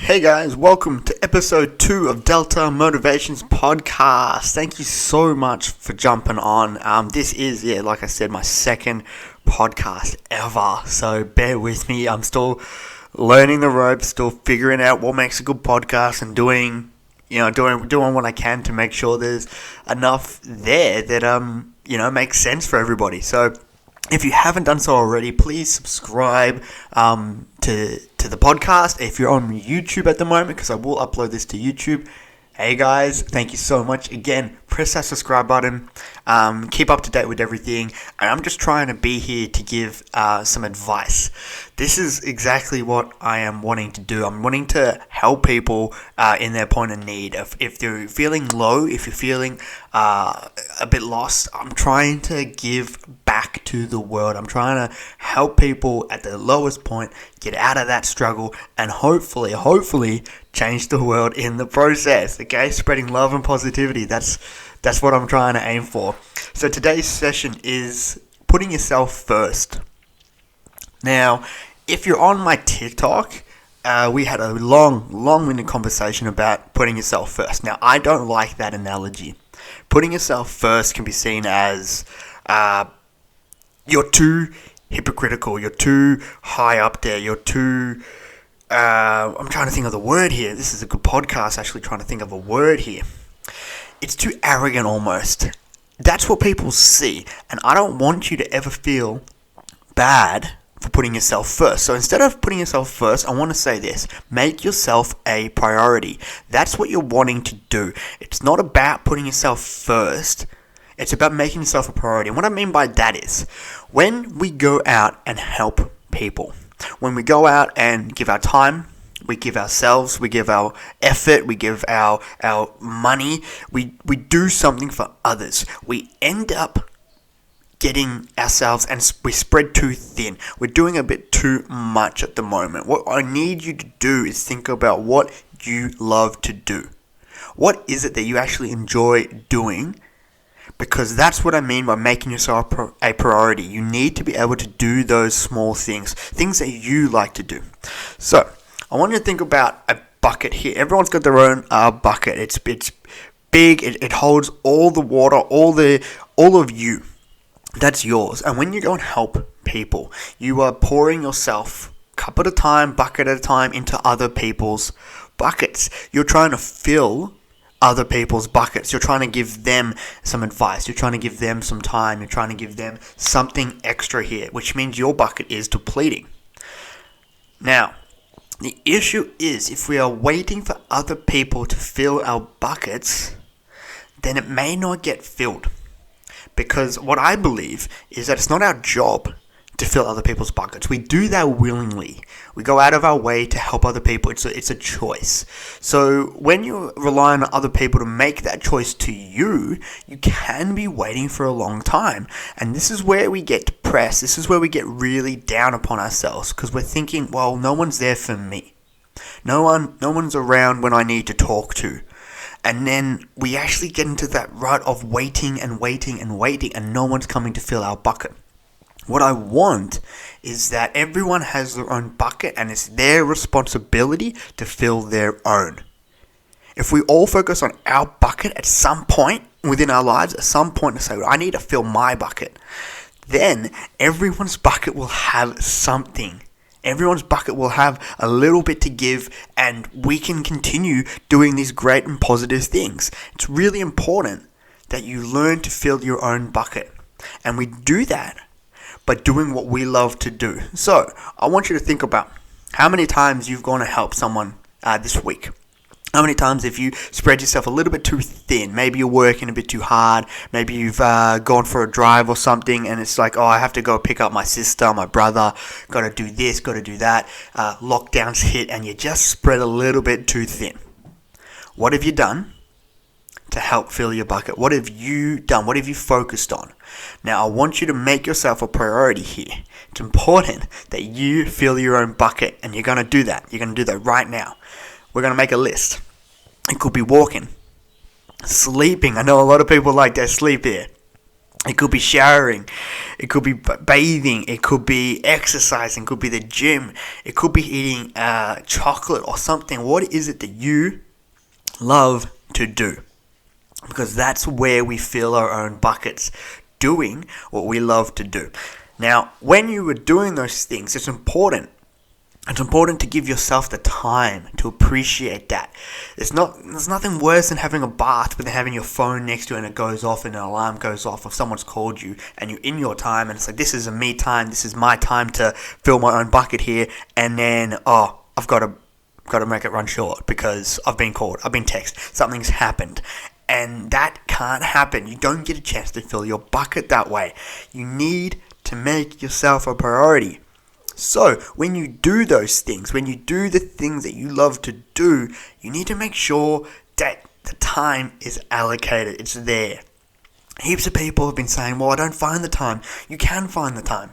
Hey guys, welcome to episode 2 of Delta Motivations Podcast. Thank you so much for jumping on. This is, like I said, my second podcast ever. So bear with me. I'm still learning the ropes, still figuring out what makes a good podcast and doing what I can to make sure there's enough there that, makes sense for everybody. So if you haven't done so already, please subscribe to the podcast. If you're on YouTube at the moment, because I will upload this to YouTube. Hey guys, thank you so much. Again, press that subscribe button. Keep up to date with everything. And I'm just trying to be here to give some advice. This is exactly what I am wanting to do. I'm wanting to help people in their point of need. If they're feeling low, if you're feeling a bit lost, I'm trying to give back to the world. I'm trying to help people at the lowest point get out of that struggle and hopefully change the world in the process. Okay, spreading love and positivity. That's what I'm trying to aim for. So today's session is putting yourself first. Now, if you're on my TikTok, we had a long-winded conversation about putting yourself first. Now, I don't like that analogy. Putting yourself first can be seen as you're too hypocritical, you're too high up there, you're too... I'm trying to think of the word here. This is a good podcast, actually trying to think of a word here. It's too arrogant almost. That's what people see. And I don't want you to ever feel bad for putting yourself first. So instead of putting yourself first, I want to say this. Make yourself a priority. That's what you're wanting to do. It's not about putting yourself first. It's about making yourself a priority. And what I mean by that is, when we go out and help people, when we go out and give our time, we give ourselves, we give our effort, we give our money, we do something for others, we end up getting ourselves, and we spread too thin. We're doing a bit too much at the moment. What I need you to do is think about what you love to do. What is it that you actually enjoy doing? Because that's what I mean by making yourself a priority. You need to be able to do those small things that you like to do. So, I want you to think about a bucket here. Everyone's got their own bucket. It's big. It holds all the water, all of you. That's yours. And when you go and help people, you are pouring yourself cup at a time, bucket at a time into other people's buckets. You're trying to fill other people's buckets. You're trying to give them some advice. You're trying to give them some time. You're trying to give them something extra here, which means your bucket is depleting. Now, the issue is if we are waiting for other people to fill our buckets, then it may not get filled. Because what I believe is that it's not our job to fill other people's buckets. We do that willingly. We go out of our way to help other people. It's a choice. So when you rely on other people to make that choice to you, you can be waiting for a long time. And this is where we get depressed. This is where we get really down upon ourselves, because we're thinking, well, no one's there for me. No one's around when I need to talk to. And then we actually get into that rut of waiting and no one's coming to fill our bucket. What I want is that everyone has their own bucket and it's their responsibility to fill their own. If we all focus on our bucket at some point within our lives, at some point to say, I need to fill my bucket, then everyone's bucket will have something. Everyone's bucket will have a little bit to give, and we can continue doing these great and positive things. It's really important that you learn to fill your own bucket. And we do that by doing what we love to do. So, I want you to think about how many times you've gone to help someone this week. How many times have you spread yourself a little bit too thin? Maybe you're working a bit too hard. Maybe you've gone for a drive or something and it's like, oh, I have to go pick up my sister, my brother. Got to do this, got to do that. Lockdowns hit and you just spread a little bit too thin. What have you done to help fill your bucket? What have you done? What have you focused on? Now, I want you to make yourself a priority here. It's important that you fill your own bucket, and you're going to do that. You're going to do that right now. We're going to make a list. It could be walking, sleeping. I know a lot of people like their sleep here. It could be showering, it could be bathing, it could be exercising, it could be the gym, it could be eating chocolate or something. What is it that you love to do? Because that's where we fill our own buckets, doing what we love to do. Now, when you are doing those things, it's important to give yourself the time to appreciate that. There's nothing worse than having a bath but then having your phone next to it and it goes off and an alarm goes off if someone's called you and you're in your time and it's like, this is a me time, this is my time to fill my own bucket here, and then, I've got to make it run short because I've been called, I've been texted, something's happened. And that can't happen. You don't get a chance to fill your bucket that way. You need to make yourself a priority. So, when you do those things, when you do the things that you love to do, you need to make sure that the time is allocated. It's there. Heaps of people have been saying, well, I don't find the time. You can find the time.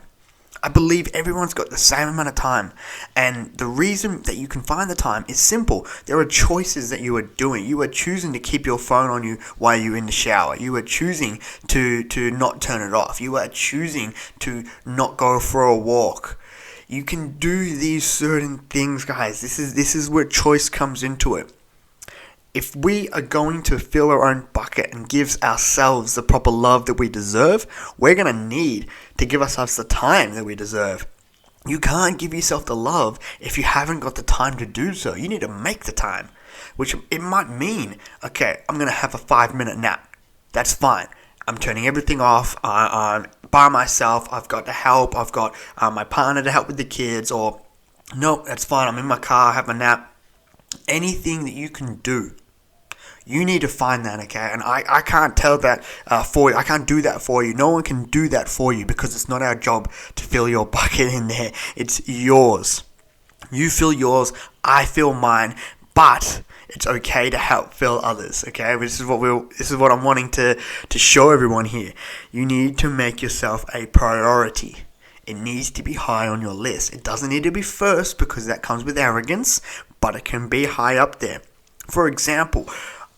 I believe everyone's got the same amount of time. And the reason that you can find the time is simple. There are choices that you are doing. You are choosing to keep your phone on you while you're in the shower. You are choosing to not turn it off. You are choosing to not go for a walk. You can do these certain things, guys. This is where choice comes into it. If we are going to fill our own bucket and give ourselves the proper love that we deserve, we're going to need to give ourselves the time that we deserve. You can't give yourself the love if you haven't got the time to do so. You need to make the time, which it might mean, okay, I'm going to have a 5-minute nap. That's fine. I'm turning everything off. I'm by myself. I've got the help. I've got my partner to help with the kids. Or, no, that's fine. I'm in my car. I have my nap. Anything that you can do, you need to find that, okay? And I can't tell that for you. I can't do that for you. No one can do that for you because it's not our job to fill your bucket in there. It's yours. You fill yours. I fill mine. But it's okay to help fill others, okay? This is what I'm wanting to show everyone here. You need to make yourself a priority. It needs to be high on your list. It doesn't need to be first because that comes with arrogance, but it can be high up there. For example,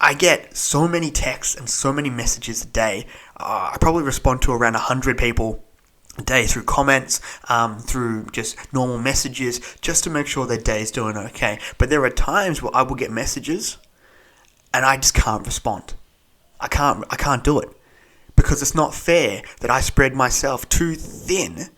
I get so many texts and so many messages a day. I probably respond to around 100 people a day through comments, through just normal messages, just to make sure their day is doing okay. But there are times where I will get messages and I just can't respond. I can't do it because it's not fair that I spread myself too thin,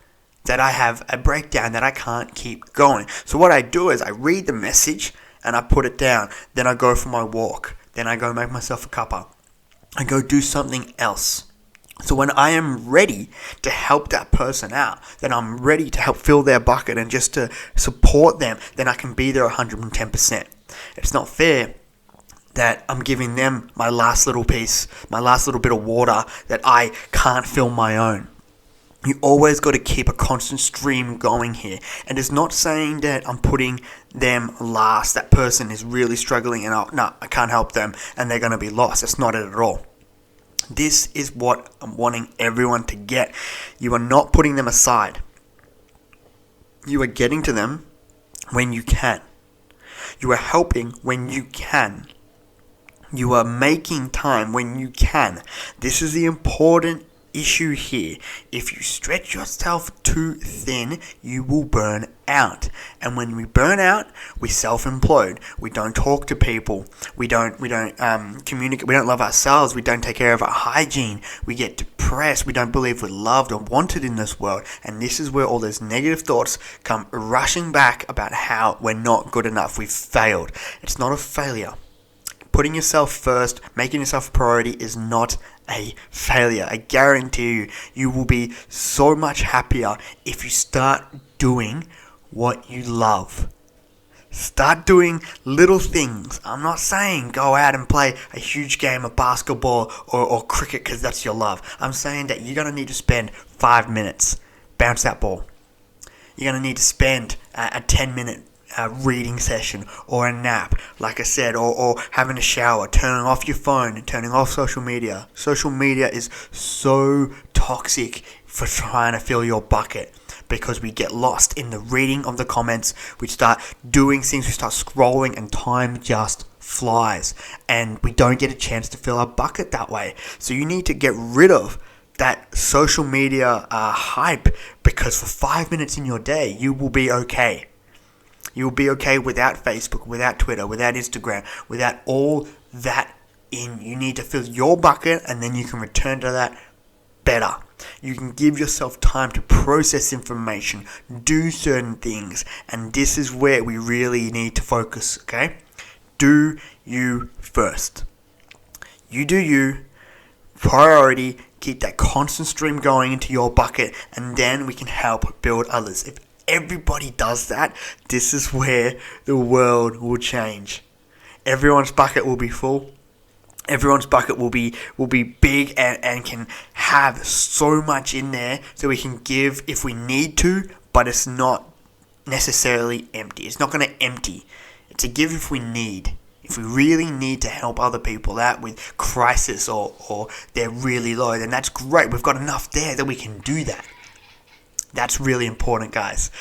that I have a breakdown, that I can't keep going. So what I do is I read the message and I put it down. Then I go for my walk. Then I go make myself a cuppa. I go do something else. So when I am ready to help that person out, then I'm ready to help fill their bucket and just to support them, then I can be there 110%. It's not fair that I'm giving them my last little piece, my last little bit of water that I can't fill my own. You always got to keep a constant stream going here. And it's not saying that I'm putting them last. That person is really struggling and I can't help them and they're going to be lost. It's not it at all. This is what I'm wanting everyone to get. You are not putting them aside. You are getting to them when you can. You are helping when you can. You are making time when you can. This is the important issue here. If you stretch yourself too thin, you will burn out. And when we burn out, we self-implode. We don't talk to people. We don't communicate. We don't love ourselves. We don't take care of our hygiene. We get depressed. We don't believe we're loved or wanted in this world. And this is where all those negative thoughts come rushing back about how we're not good enough. We've failed. It's not a failure. Putting yourself first, making yourself a priority is not a failure. I guarantee you, you will be so much happier if you start doing what you love. Start doing little things. I'm not saying go out and play a huge game of basketball or cricket because that's your love. I'm saying that you're going to need to spend 5 minutes, bounce that ball. You're going to need to spend a 10-minute reading session or a nap, like I said, or having a shower, turning off your phone, turning off social media. Social media is so toxic for trying to fill your bucket because we get lost in the reading of the comments. We start doing things, we start scrolling, and time just flies, and we don't get a chance to fill our bucket that way. So you need to get rid of that social media hype, because for 5 minutes in your day, you will be okay. You'll be okay without Facebook, without Twitter, without Instagram, without all that in. You need to fill your bucket, and then you can return to that better. You can give yourself time to process information, do certain things, and this is where we really need to focus, okay? Do you first. You do you, priority, keep that constant stream going into your bucket, and then we can help build others. If everybody does that, this is where the world will change. Everyone's bucket will be full. Everyone's bucket will be big and can have so much in there, so we can give if we need to, but it's not necessarily empty. It's not going to empty. It's a give if we need. If we really need to help other people out with crisis or they're really low, then that's great. We've got enough there that we can do that. That's really important, guys.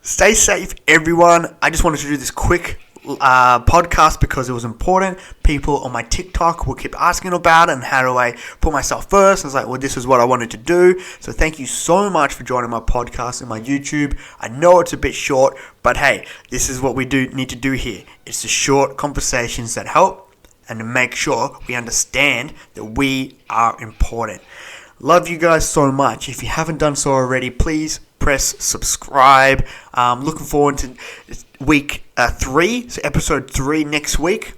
Stay safe, everyone. I just wanted to do this quick podcast because it was important. People on my TikTok will keep asking about it and how do I put myself first. I was like, well, this is what I wanted to do. So thank you so much for joining my podcast and my YouTube. I know it's a bit short, but hey, this is what we need to do here. It's the short conversations that help and to make sure we understand that we are important. Love you guys so much. If you haven't done so already, please press subscribe. Looking forward to week 3, so episode 3 next week.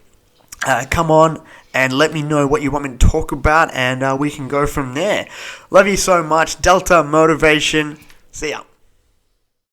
Come on and let me know what you want me to talk about, and we can go from there. Love you so much. Delta Motivation. See ya.